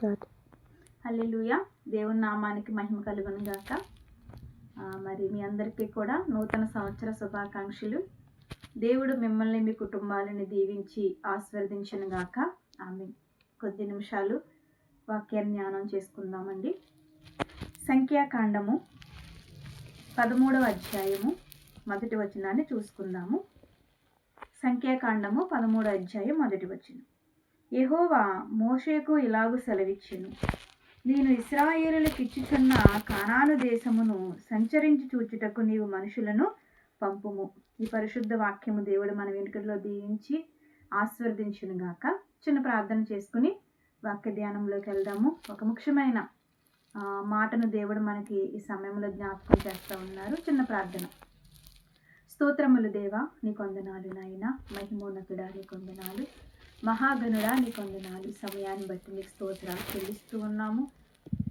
Start. హల్లెలూయా. దేవుని నామానికి మహిమ కలుగును గాక. మరి మీ అందరికీ కూడా నూతన సంవత్సర శుభాకాంక్షలు. దేవుడు మిమ్మల్ని మీ కుటుంబాలని దీవించి ఆశీర్వదించును గాక. ఆమేన్. కొద్ది నిమిషాలు వాక్య జ్ఞానం చేసుకుందామండి. సంఖ్యాకాండము 13వ అధ్యాయము మొదటి వచనాన్ని చూసుకుందాము. సంఖ్యాకాండము 13వ అధ్యాయం మొదటి వచనం. యెహోవా మోషేకు ఇలాగు సెలవిచ్చెను, నేను ఇశ్రాయేలులకు ఇచ్చుచున్న కానాను దేశమును సంచరించి చూచుటకు నీవు మనుషులను పంపుము. ఈ పరిశుద్ధ వాక్యము దేవుడు మన వెనుకలో దీవించి ఆశీర్వదించును గాక. చిన్న ప్రార్థన చేసుకుని వాక్య ధ్యానంలోకి వెళ్దాము. ఒక ముఖ్యమైన మాటను దేవుడు మనకి ఈ సమయంలో జ్ఞాపకం చేస్తూ ఉన్నారు. చిన్న ప్రార్థన. స్తోత్రములు దేవా, నీ కొందనాలు నాయన, మహిమోన్నతుడా నీ కొందనాలు, మహాగణుడా నీ కొందనాలు. సమయాన్ని బట్టి నీకు స్తోత్రాలు చెల్లిస్తూ ఉన్నాము.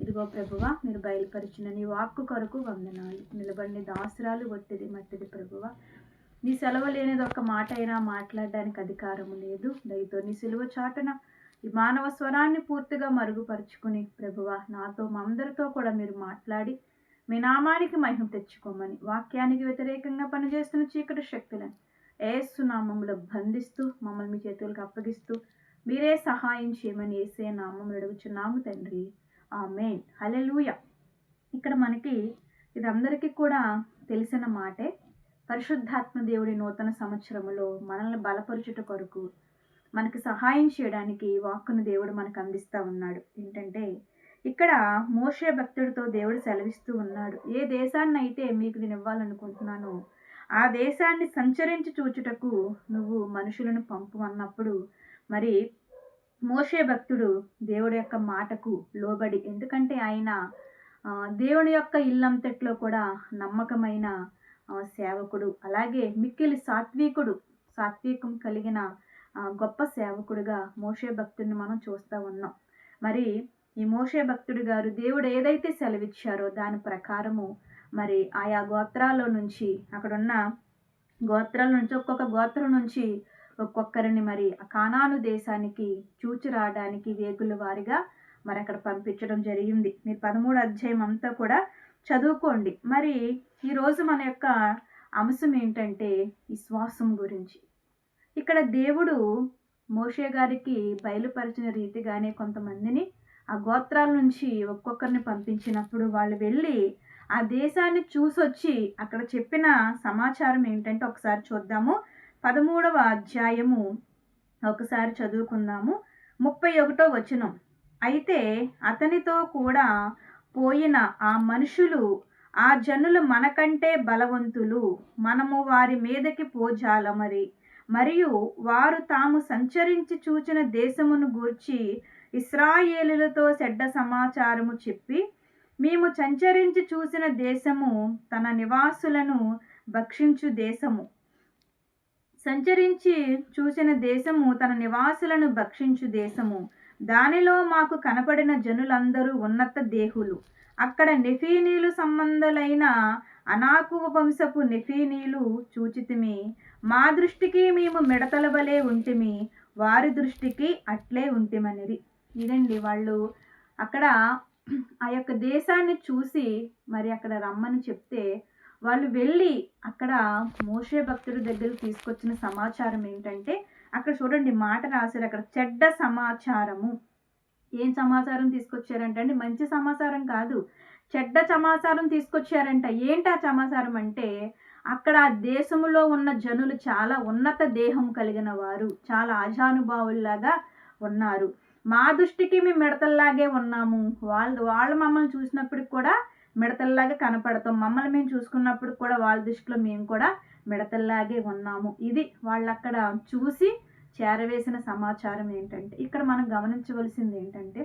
ఇదిగో ప్రభువా, మీరు బయలుపరిచిన నీ వాక్కు కొరకు వందనాలు. నిలబడిన దాసురాలు ఒట్టిది మట్టిది ప్రభువా, నీ సెలవు లేనిది ఒక్క మాట అయినా మాట్లాడడానికి అధికారము లేదు. దయతో నీ సిలువ చాటున ఈ మానవ స్వరాన్ని పూర్తిగా మరుగుపరుచుకుని ప్రభువా, నాతో మా అందరితో కూడా మీరు మాట్లాడి మీ నామానికి మహిమ తెచ్చుకోమని, వాక్యానికి వ్యతిరేకంగా పనిచేస్తున్న చీకటి శక్తులను యేసు నామములో బంధిస్తూ మమ్మల్ని మీ చేతులకు అప్పగిస్తూ మీరే సహాయం చేయమని యేసయ్య నామములో అడుగుచున్నాము తండ్రి. ఆమేన్. హల్లెలూయా. ఇక్కడ మనకి ఇది అందరికీ కూడా తెలిసిన మాటే. పరిశుద్ధాత్మ దేవుడి నూతన సంవత్సరములో మనల్ని బలపరుచుట కొరకు మనకి సహాయం చేయడానికి వాక్కును దేవుడు మనకు అందిస్తూ ఉన్నాడు. ఏంటంటే ఇక్కడ మోషే భక్తుడితో దేవుడు సెలవిస్తూ ఉన్నాడు, ఏ దేశాన్ని అయితే మీకు నేను ఇవ్వాలనుకుంటున్నానో ఆ దేశాన్ని సంచరించి చూచుటకు నువ్వు మనుషులను పంపు అన్నప్పుడు మరి మోషే భక్తుడు దేవుడి యొక్క మాటకు లోబడి, ఎందుకంటే ఆయన దేవుని యొక్క ఇల్లంతట్లో కూడా నమ్మకమైన సేవకుడు, అలాగే మిక్కిలి సాత్వికం కలిగిన గొప్ప సేవకుడుగా మోషే భక్తుడిని మనం చూస్తూ ఉన్నాం. మరి ఈ మోషే భక్తుడు గారు దేవుడు ఏదైతే సెలవిచ్చారో దాని ప్రకారము మరి ఆయా గోత్రాల్లో నుంచి, అక్కడున్న గోత్రాల నుంచి ఒక్కొక్క గోత్రం నుంచి ఒక్కొక్కరిని మరి కానాను దేశానికి చూచి రావడానికి వేగుల వారిగా మరి అక్కడ పంపించడం జరిగింది. మీరు 13వ అధ్యాయం అంతా కూడా చదువుకోండి. మరి ఈరోజు మన యొక్క అంశం ఏంటంటే విశ్వాసం గురించి. ఇక్కడ దేవుడు మోషే గారికి బయలుపరిచిన రీతిగానే కొంతమందిని ఆ గోత్రాల నుంచి ఒక్కొక్కరిని పంపించినప్పుడు వాళ్ళు వెళ్ళి ఆ దేశాన్ని చూసొచ్చి అక్కడ చెప్పిన సమాచారం ఏంటంటే ఒకసారి చూద్దాము. 13వ అధ్యాయము ఒకసారి చదువుకుందాము. 31వ వచనం. అయితే అతనితో కూడా పోయిన ఆ మనుషులు, ఆ జనులు మనకంటే బలవంతులు, మనము వారి మీదకి పోజాలమరి, మరియు వారు తాము సంచరించి చూచిన దేశమును గూర్చి ఇశ్రాయేలులతో చెడ్డ సమాచారము చెప్పి, మేము సంచరించి చూసిన దేశము తన నివాసులను భక్షించు దేశము, సంచరించి చూసిన దేశము తన నివాసులను భక్షించు దేశము, దానిలో మాకు కనపడిన జనులందరూ ఉన్నత దేహులు, అక్కడ నెఫీనీలు సంబంధులైన అనాకు వంశపు నెఫీనీలు చూచితిమి, మా దృష్టికి మేము మిడతల వలె ఉంటిమి, వారి దృష్టికి అట్లే ఉంటిమనిరి. ఇదండి వాళ్ళు అక్కడ ఆ యొక్క దేశాన్ని చూసి మరి అక్కడ రమ్మని చెప్తే వాళ్ళు వెళ్ళి అక్కడ మోషే భక్తుడి దగ్గర తీసుకొచ్చిన సమాచారం ఏంటంటే, అక్కడ చూడండి మాట రాశారు, అక్కడ చెడ్డ సమాచారము. ఏం సమాచారం తీసుకొచ్చారంటే అండి, మంచి సమాచారం కాదు, చెడ్డ సమాచారం తీసుకొచ్చారంట. ఏంటి ఆ సమాచారం అంటే, అక్కడ దేశంలో ఉన్న జనులు చాలా ఉన్నత దేహం కలిగిన వారు, చాలా ఆజానుభావుల్లాగా ఉన్నారు. మా దృష్టికి మేము మిడతల్లాగే ఉన్నాము, వాళ్ళు మమ్మల్ని చూసినప్పటికి కూడా మిడతల్లాగే కనపడతాం, మమ్మల్ని మేము చూసుకున్నప్పుడు కూడా వాళ్ళ దృష్టిలో మేము కూడా మిడతల్లాగే ఉన్నాము. ఇది వాళ్ళు అక్కడ చూసి చేరవేసిన సమాచారం. ఏంటంటే ఇక్కడ మనం గమనించవలసింది ఏంటంటే,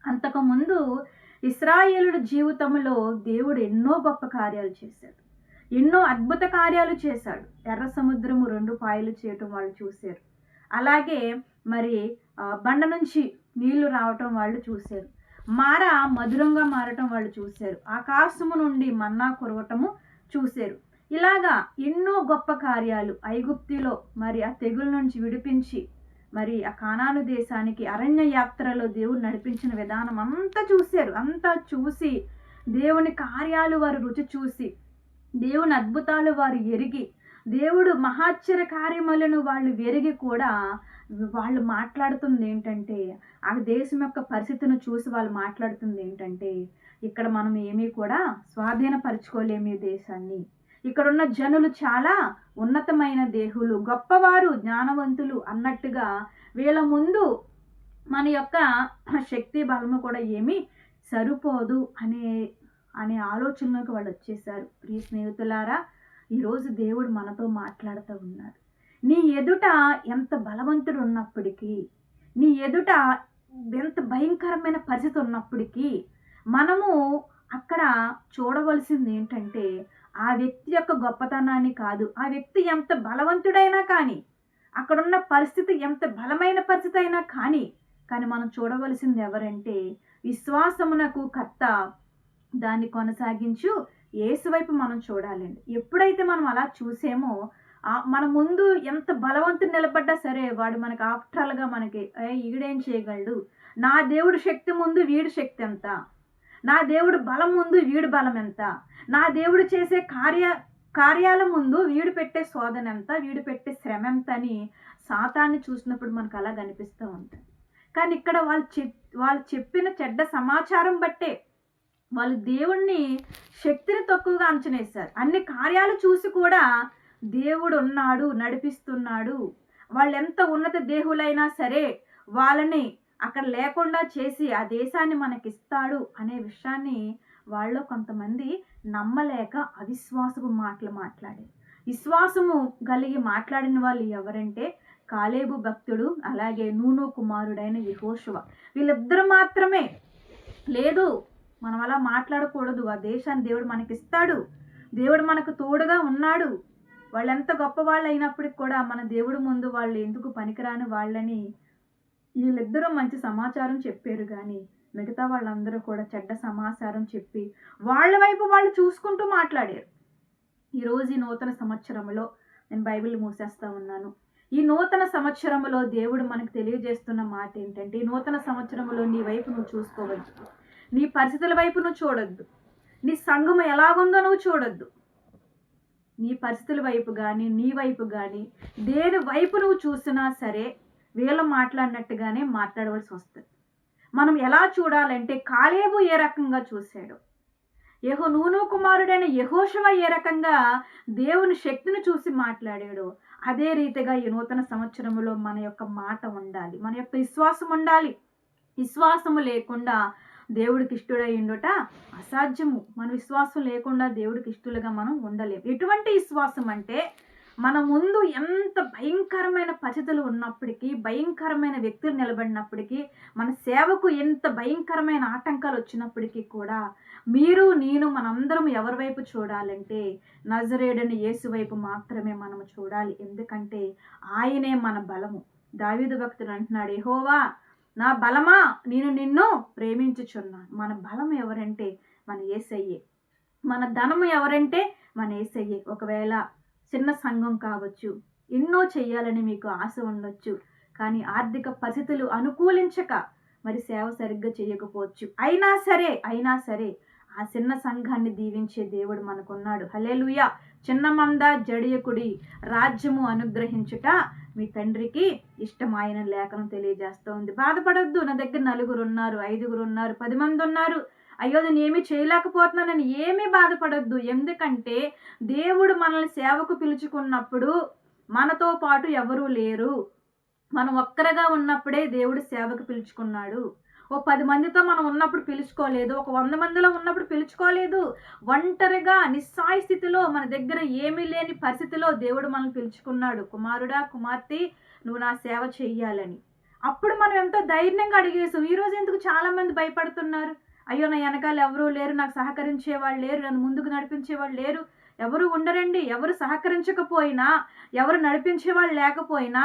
అంతకుముందు ఇశ్రాయేలుల జీవితంలో దేవుడు ఎన్నో గొప్ప కార్యాలు చేశాడు, ఎన్నో అద్భుత కార్యాలు చేశాడు. ఎర్ర సముద్రము 2 పాయలు చేయటం వాళ్ళు చూశారు. అలాగే మరి బండ నుంచి నీళ్లు రావటం వాళ్ళు చూశారు. మార మధురంగా మారటం వాళ్ళు చూశారు. ఆకాశము నుండి మన్నా కురవటము చూశారు. ఇలాగా ఎన్నో గొప్ప కార్యాలు ఐగుప్తులో మరి ఆ తెగుల నుంచి విడిపించి మరి ఆ కానాను దేశానికి అరణ్య యాత్రలో దేవుడు నడిపించిన విధానం అంతా చూశారు. అంతా చూసి దేవుని కార్యాలు వారు రుచి చూసి, దేవుని అద్భుతాలు వారు ఎరిగి, దేవుడు మహాశ్చర్య కార్యములను వాళ్ళు ఎరిగి కూడా వాళ్ళు మాట్లాడుతుంది ఏంటంటే, ఆ దేశం యొక్క పరిస్థితిని చూసి వాళ్ళు మాట్లాడుతుంది ఏంటంటే, ఇక్కడ మనం ఏమీ కూడా స్వాధీనపరచుకోలేము ఈ దేశాన్ని. ఇక్కడున్న జనులు చాలా ఉన్నతమైన దేహులు, గొప్పవారు, జ్ఞానవంతులు అన్నట్టుగా వీళ్ళ ముందు మన యొక్క శక్తి బలము కూడా ఏమీ సరిపోదు అనే ఆలోచనలోకి వాళ్ళు వచ్చేసారు. ప్రియ స్నేహితులారా, ఈరోజు దేవుడు మనతో మాట్లాడుతూ ఉన్నాడు. నీ ఎదుట ఎంత బలవంతుడు ఉన్నప్పటికీ, నీ ఎదుట ఎంత భయంకరమైన పరిస్థితి ఉన్నప్పటికీ, మనము అక్కడ చూడవలసింది ఏంటంటే ఆ వ్యక్తి యొక్క గొప్పతనాన్ని కాదు. ఆ వ్యక్తి ఎంత బలవంతుడైనా కానీ, అక్కడున్న పరిస్థితి ఎంత బలమైన పరిస్థితి అయినా కానీ మనం చూడవలసింది ఎవరంటే విశ్వాసమునకు కర్త, దాన్ని కొనసాగించు యేసు వైపు మనం చూడాలండి. ఎప్పుడైతే మనం అలా చూసేమో, మన ముందు ఎంత బలవంతుడు నిలబడ్డా సరే, వాడు మనకి ఆఫ్టర్గా మనకి ఈడేం చేయగలడు, నా దేవుడి శక్తి ముందు వీడి శక్తి ఎంత, నా దేవుడు బలం ముందు వీడి బలం ఎంత, నా దేవుడు చేసే కార్యాల ముందు వీడు పెట్టే శోధన ఎంత, వీడు పెట్టే శ్రమ ఎంత అని సాతాన్ని చూసినప్పుడు మనకు అలా కనిపిస్తూ ఉంటుంది. కానీ ఇక్కడ వాళ్ళు చెప్పిన చెడ్డ సమాచారం బట్టే వాళ్ళు దేవుణ్ణి శక్తిని తక్కువగా అంచనేశారు. అన్ని కార్యాలు చూసి కూడా దేవుడు ఉన్నాడు, నడిపిస్తున్నాడు, వాళ్ళు ఎంత ఉన్నత దేహులైనా సరే వాళ్ళని అక్కడ లేకుండా చేసి ఆ దేశాన్ని మనకిస్తాడు అనే విషయాన్ని వాళ్ళు కొంతమంది నమ్మలేక అవిశ్వాసపు మాటలు మాట్లాడారు. విశ్వాసము కలిగి మాట్లాడిన వాళ్ళు ఎవరంటే కాలేబు భక్తుడు, అలాగే నూను కుమారుడైన యెహోషువ. వీళ్ళిద్దరు మాత్రమే, లేదు మనం అలా మాట్లాడకూడదు, ఆ దేశాన్ని దేవుడు మనకిస్తాడు, దేవుడు మనకు తోడుగా ఉన్నాడు, వాళ్ళు ఎంత గొప్ప వాళ్ళు అయినప్పటికి కూడా మన దేవుడు ముందు వాళ్ళు ఎందుకు పనికిరాని వాళ్ళని వీళ్ళిద్దరూ మంచి సమాచారం చెప్పారు. కానీ మిగతా వాళ్ళందరూ కూడా చెడ్డ సమాచారం చెప్పి వాళ్ళ వైపు వాళ్ళు చూసుకుంటూ మాట్లాడారు. ఈరోజు ఈ నూతన సంవత్సరంలో నేను బైబిల్ మూసేస్తా ఉన్నాను. ఈ నూతన సంవత్సరంలో దేవుడు మనకు తెలియజేస్తున్న మాట ఏంటంటే, ఈ నూతన సంవత్సరంలో నీ వైపు నువ్వు చూసుకోవద్దు, నీ పరిస్థితుల వైపు నువ్వు చూడొద్దు, నీ సంఘం ఎలాగుందో నువ్వు చూడొద్దు. నీ పరిస్థితుల వైపు కానీ నీ వైపు కానీ దేని వైపు నువ్వు చూసినా సరే వీళ్ళు మాట్లాడినట్టుగానే మాట్లాడవలసి వస్తుంది. మనం ఎలా చూడాలంటే, కాలేబు ఏ రకంగా చూశాడు, నూను కుమారుడైన యెహోషువ ఏ రకంగా దేవుని శక్తిని చూసి మాట్లాడాడో, అదే రీతిగా ఈ నూతన సంవత్సరంలో మన యొక్క మాట ఉండాలి, మన యొక్క విశ్వాసం ఉండాలి. విశ్వాసము లేకుండా దేవుడికి ఇష్టడై ఉండుట అసాధ్యము. మన విశ్వాసం లేకుండా దేవుడికి ఇష్టలుగా మనం ఉండలేము. ఎటువంటి విశ్వాసం అంటే, మన ముందు ఎంత భయంకరమైన పరిస్థితులు ఉన్నప్పటికీ, భయంకరమైన వ్యక్తులు నిలబడినప్పటికీ, మన సేవకు ఎంత భయంకరమైన ఆటంకాలు వచ్చినప్పటికీ కూడా మీరు నేను మనందరం ఎవరి వైపు చూడాలంటే నజరేయుడైన యేసు వైపు మాత్రమే మనము చూడాలి. ఎందుకంటే ఆయనే మన బలము. దావీదు భక్తుడు అంటున్నాడు, యెహోవా నా బలమా నేను నిన్ను ప్రేమించుచున్నాను. మన బలం ఎవరంటే మన యేసయ్యే. మన ధనము ఎవరంటే మన యేసయ్యే. ఒకవేళ చిన్న సంఘం కావచ్చు, ఎన్నో చెయ్యాలని మీకు ఆశ ఉండొచ్చు, కానీ ఆర్థిక పరిస్థితులు అనుకూలించక మరి సేవ సరిగ్గా చేయకపోవచ్చు. అయినా సరే ఆ చిన్న సంఘాన్ని దీవించే దేవుడు మనకున్నాడు. హల్లెలూయా. చిన్న మంద జడియకుడి రాజ్యము అనుగ్రహించుట మీ తండ్రికి ఇష్టమైన లేఖనం తెలియజేస్తోంది. బాధపడొద్దు, నా దగ్గర 4 ఉన్నారు, 5 ఉన్నారు, 10 మంది ఉన్నారు, అయ్యో నేను ఏమీ చేయలేకపోతున్నానని ఏమీ బాధపడొద్దు. ఎందుకంటే దేవుడు మనల్ని సేవకు పిలుచుకున్నప్పుడు మనతో పాటు ఎవరూ లేరు. మనం ఒక్కరిగా ఉన్నప్పుడే దేవుడు సేవకు పిలుచుకున్నాడు. ఓ 10 మందితో మనం ఉన్నప్పుడు పిలుచుకోలేదు, ఒక 100 మందిలో ఉన్నప్పుడు పిలుచుకోలేదు. ఒంటరిగా నిస్సాయ స్థితిలో మన దగ్గర ఏమీ లేని పరిస్థితిలో దేవుడు మనల్ని పిలుచుకున్నాడు. కుమారుడా కుమార్తె నువ్వు నా సేవ చెయ్యాలని. అప్పుడు మనం ఎంతో ధైర్యంగా అడిగేసాం. ఈరోజు ఎందుకు చాలా మంది భయపడుతున్నారు, అయ్యో నా వెనకాల ఎవరూ లేరు, నాకు సహకరించే వాళ్ళు లేరు, నన్ను ముందుకు నడిపించే వాళ్ళు లేరు. ఎవరు ఉండరండి. ఎవరు సహకరించకపోయినా, ఎవరు నడిపించే వాళ్ళు లేకపోయినా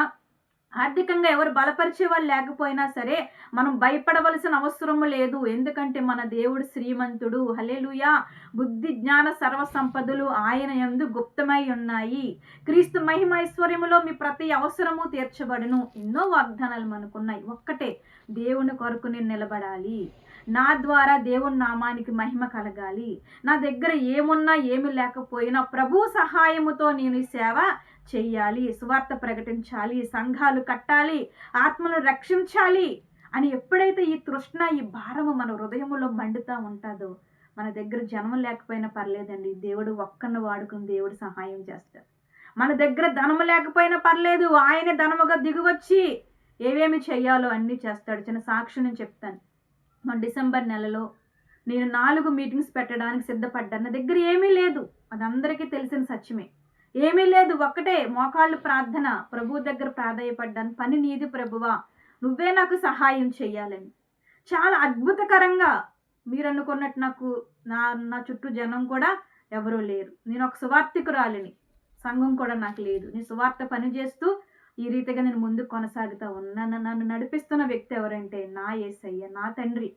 ఆర్థికంగా ఎవరు బలపరిచే వాళ్ళు లేకపోయినా సరే మనం భయపడవలసిన అవసరము లేదు. ఎందుకంటే మన దేవుడు శ్రీమంతుడు. హల్లెలూయా. బుద్ధి జ్ఞాన సర్వ సంపదలు ఆయన యందు గుప్తమై ఉన్నాయి. క్రీస్తు మహిమైశ్వర్యములో మీ ప్రతి అవసరము తీర్చబడును. ఎన్నో వాగ్దానాలు మనకున్నాయి. ఒక్కటే, దేవుని కొరకు నేను నిలబడాలి. నా ద్వారా దేవుని నామానికి మహిమ కలగాలి. నా దగ్గర ఏమున్నా ఏమి లేకపోయినా ప్రభు సహాయముతో నేను ఈ సేవ చెయ్యాలి, సువార్త ప్రకటించాలి, సంఘాలు కట్టాలి, ఆత్మను రక్షించాలి అని ఎప్పుడైతే ఈ తృష్ణ, ఈ భారము మన హృదయములో మండుతూ ఉంటుందో, మన దగ్గర జనం లేకపోయినా పర్లేదండి, దేవుడు ఒక్కరిని వాడుకుని దేవుడు సహాయం చేస్తాడు. మన దగ్గర ధనము లేకపోయినా పర్లేదు, ఆయనే ధనముగా దిగువచ్చి ఏమేమి చెయ్యాలో అన్నీ చేస్తాడు. చిన్న సాక్షి నేను చెప్తాను. మన డిసెంబర్ నెలలో నేను 4 మీటింగ్స్ పెట్టడానికి సిద్ధపడ్డాను. నా దగ్గర ఏమీ లేదు, అది అందరికీ తెలిసిన సత్యమే. ఏమీ లేదు, ఒక్కటే మోకాళ్ళు ప్రార్థన, ప్రభు దగ్గర ప్రాధాయపడ్డాను. పని నీది ప్రభువా, నువ్వే నాకు సహాయం చెయ్యాలని. చాలా అద్భుతకరంగా మీరు అనుకున్నట్టు నాకు నా చుట్టూ జనం కూడా ఎవరూ లేరు. నేను ఒక సువార్థికురాలిని, సంఘం కూడా నాకు లేదు. నేను సువార్త పని చేస్తూ ఈ రీతిగా నేను ముందుకు కొనసాగుతూ ఉన్నాను. నన్ను నడిపిస్తున్న వ్యక్తి ఎవరంటే నా యేసయ్య, నా తండ్రి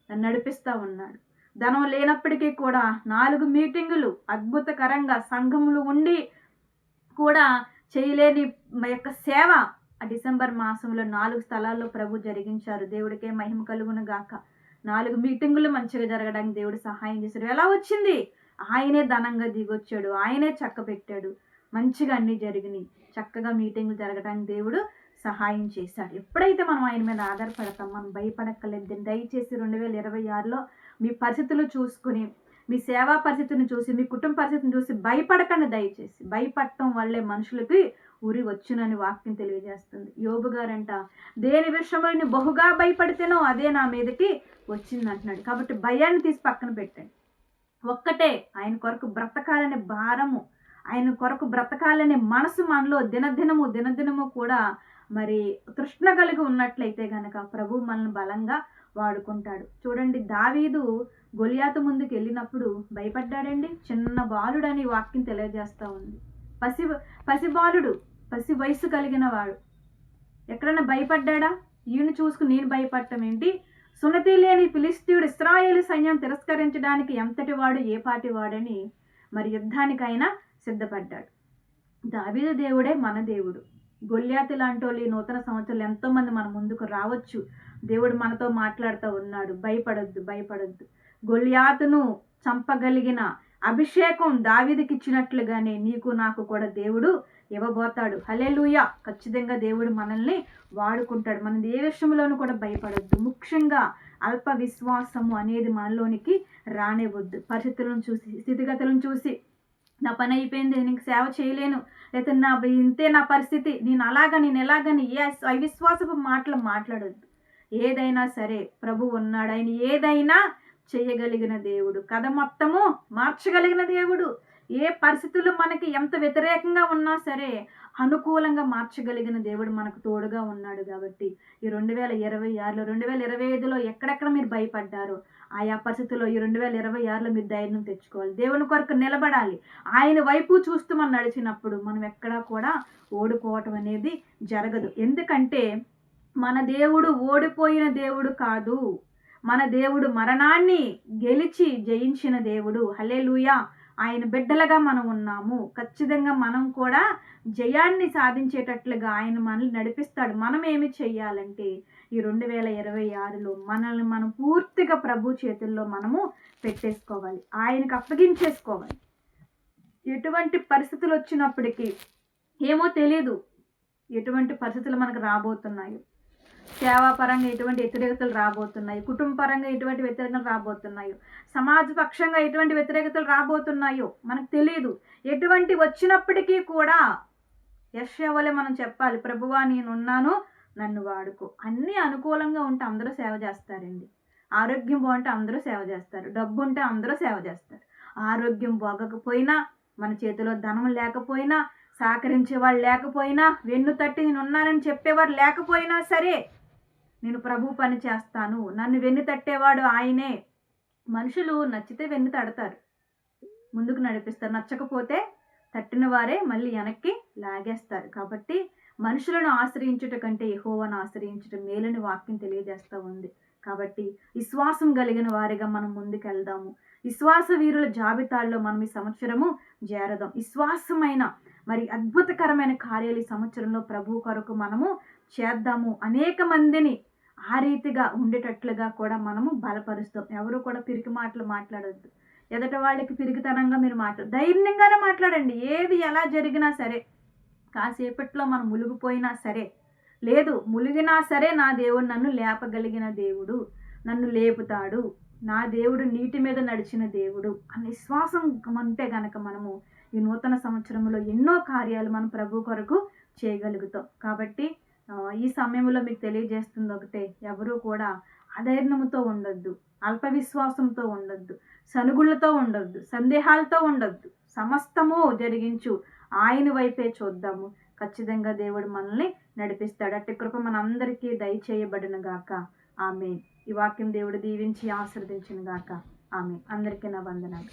నన్ను నడిపిస్తూ ఉన్నాడు. ధనం లేనప్పటికీ కూడా 4 మీటింగులు అద్భుతకరంగా సంఘములు ఉండి కూడా చేయలేని మా యొక్క సేవ ఆ డిసెంబర్ మాసంలో 4 స్థలాల్లో ప్రభు జరిగించారు. దేవుడికే మహిమ కలుగును గాక. 4 మీటింగులు మంచిగా జరగడానికి దేవుడు సహాయం చేశాడు. ఎలా వచ్చింది? ఆయనే ధనంగా దిగొచ్చాడు, ఆయనే చక్కబెట్టాడు. మంచిగా అన్నీ జరిగినాయి. చక్కగా మీటింగులు జరగడానికి దేవుడు సహాయం చేశాడు. ఎప్పుడైతే మనం ఆయన మీద ఆధారపడతాం, మనం భయపడక్కర్లేదు. దయచేసి 2026లో మీ పరిస్థితులు చూసుకుని, మీ సేవా పరిస్థితిని చూసి, మీ కుటుంబ పరిస్థితిని చూసి భయపడకండి. దయచేసి భయపడటం వల్లే మనుషులకి ఉరి వచ్చునని వాక్యం తెలియజేస్తుంది. యోబు గారంట, దేని విషయంలో నేను బహుగా భయపడితేనో అదే నా మీదకి వచ్చింది అంటున్నాడు. కాబట్టి భయాన్ని తీసి పక్కన పెట్టండి. ఒక్కటే, ఆయన కొరకు బ్రతకాలనే భారము, ఆయన కొరకు బ్రతకాలనే మనసు మనలో దినదినము కూడా మరి తృష్ణ కలిగి ఉన్నట్లయితే గనక ప్రభు మనల్ని బలంగా వాడుకుంటాడు. చూడండి, దావీదు గొలియాతు ముందుకు వెళ్ళినప్పుడు భయపడ్డాడండి. చిన్న బాలుడని వాక్యం తెలియజేస్తూ ఉంది. పసిబాలుడు, పసి వయసు కలిగిన వాడు. ఎక్కడన్నా భయపడ్డా? ఈయన చూసుకుని నేను భయపడటం ఏంటి? సున్నతి లేని ఫిలిష్తీయుడు ఇశ్రాయేలు సైన్యం తిరస్కరించడానికి ఎంతటి వాడు, ఏ పాటి వాడని మరి యుద్ధానికైనా సిద్ధపడ్డాడు. దావీదు దేవుడే మన దేవుడు. గొల్యాతు లాంటి వాళ్ళు ఈ నూతన సంవత్సరాలు ఎంతోమంది మన ముందుకు రావచ్చు. దేవుడు మనతో మాట్లాడుతూ ఉన్నాడు. భయపడొద్దు. గొల్యాతును చంపగలిగిన అభిషేకం దావీదుకి ఇచ్చినట్లుగానే నీకు నాకు కూడా దేవుడు ఇవ్వబోతాడు. హల్లెలూయా. ఖచ్చితంగా దేవుడు మనల్ని వాడుకుంటాడు. మనం ఏ విషయంలోనూ కూడా భయపడొద్దు. ముఖ్యంగా అల్ప విశ్వాసము అనేది మనలోనికి రానివ్వద్దు. పరిస్థితులను చూసి, స్థితిగతులను చూసి నా పని అయిపోయింది, నేను సేవ చేయలేను, లేకపోతే ఇంతే నా పరిస్థితి, నేను ఎలాగని అవిశ్వాసపు మాటలు మాట్లాడొద్దు. ఏదైనా సరే ప్రభు ఉన్నాడు. ఆయన ఏదైనా చేయగలిగిన దేవుడు, కథ మొత్తము మార్చగలిగిన దేవుడు. ఏ పరిస్థితులు మనకి ఎంత వ్యతిరేకంగా ఉన్నా సరే అనుకూలంగా మార్చగలిగిన దేవుడు మనకు తోడుగా ఉన్నాడు. కాబట్టి ఈ 2026లో 2025లో ఎక్కడెక్కడ మీరు భయపడ్డారో ఆయా పరిస్థితుల్లో ఈ 2026లో మీరు ధైర్యం తెచ్చుకోవాలి. దేవుని కొరకు నిలబడాలి. ఆయన వైపు చూస్తూ మనం నడిచినప్పుడు మనం ఎక్కడా కూడా ఓడిపోవటం అనేది జరగదు. ఎందుకంటే మన దేవుడు ఓడిపోయిన దేవుడు కాదు. మన దేవుడు మరణాన్ని గెలిచి జయించిన దేవుడు. హల్లెలూయా. ఆయన బిడ్డలుగా మనం ఉన్నాము. ఖచ్చితంగా మనం కూడా జయాన్ని సాధించేటట్లుగా ఆయన మనల్ని నడిపిస్తాడు. మనం ఏమి చెయ్యాలంటే ఈ 2026లో మనల్ని మనం పూర్తిగా ప్రభు చేతుల్లో మనము పెట్టేసుకోవాలి, ఆయనకు అప్పగించేసుకోవాలి. ఎటువంటి పరిస్థితులు వచ్చినప్పటికీ ఏమో తెలియదు, ఎటువంటి పరిస్థితులు మనకు రాబోతున్నాయో, సేవాపరంగా ఎటువంటి వ్యతిరేకతలు రాబోతున్నాయి, కుటుంబ పరంగా ఎటువంటి వ్యతిరేకతలు రాబోతున్నాయో, సమాజ పక్షంగా ఎటువంటి వ్యతిరేకతలు రాబోతున్నాయో మనకు తెలియదు. ఎటువంటి వచ్చినప్పటికీ కూడా యెషయా వలె మనం చెప్పాలి, ప్రభువా నేనున్నాను, నన్ను వాడుకో. అన్నీ అనుకూలంగా ఉంటే అందరూ సేవ చేస్తారండి. ఆరోగ్యం బాగుంటే అందరూ సేవ చేస్తారు, డబ్బు ఉంటే అందరూ సేవ చేస్తారు. ఆరోగ్యం బాగకపోయినా, మన చేతిలో ధనం లేకపోయినా, సహకరించే వాళ్ళు లేకపోయినా, వెన్ను తట్టి నేను ఉన్నానని చెప్పేవారు లేకపోయినా సరే నేను ప్రభు పని చేస్తాను, నన్ను వెన్ను తట్టేవాడు ఆయనే. మనుషులు నచ్చితే వెన్ను తడతారు, ముందుకు నడిపిస్తారు. నచ్చకపోతే తట్టిన వారే మళ్ళీ వెనక్కి లాగేస్తారు. కాబట్టి మనుషులను ఆశ్రయించుట కంటే యెహోవాను ఆశ్రయించుట మేలని వాక్యం తెలియజేస్తూ ఉంది. కాబట్టి విశ్వాసం కలిగిన వారిగా మనం ముందుకెళ్దాము. విశ్వాస వీరుల జాబితాల్లో మనం ఈ సంవత్సరము చేరదాం. విశ్వాసమైన మరి అద్భుతకరమైన కార్యాలు ఈ సంవత్సరంలో ప్రభు కొరకు మనము చేద్దాము. అనేక మందిని ఆ రీతిగా ఉండేటట్లుగా కూడా మనము బలపరుస్తాం. ఎవరు కూడా పిరికి మాటలు మాట్లాడొద్దు. ఎదుటి వాళ్ళకి పిరికితనంగా మీరు ధైర్యంగానే మాట్లాడండి. ఏది ఎలా జరిగినా సరే, కాసేపట్లో మనం మునిగిపోయినా సరే, లేదు మునిగినా సరే నా దేవుడు నన్ను లేపగలిగిన దేవుడు, నన్ను లేపుతాడు, నా దేవుడు నీటి మీద నడిచిన దేవుడు అన్న విశ్వాసం ఉంటే గనక మనము ఈ నూతన సంవత్సరంలో ఎన్నో కార్యాలు మనం ప్రభు కొరకు చేయగలుగుతాం. కాబట్టి ఈ సమయంలో మీకు తెలియజేస్తుంది ఒకటే, ఎవరూ కూడా అధైర్యంతో ఉండొద్దు, అల్ప విశ్వాసంతో ఉండొద్దు, సనుగుళ్ళతో ఉండొద్దు, సందేహాలతో ఉండొద్దు. సమస్తము జరిగించు ఆయన వైపే చూద్దాము. ఖచ్చితంగా దేవుడు మనల్ని నడిపిస్తాడు. అట్టి కృప మనందరికీ దయచేయబడును గాక. ఆమేన్. ఈ వాక్యం దేవుడు దీవించి ఆశీర్వదించును గాక. ఆమేన్. అందరికీ నా వందనాలు.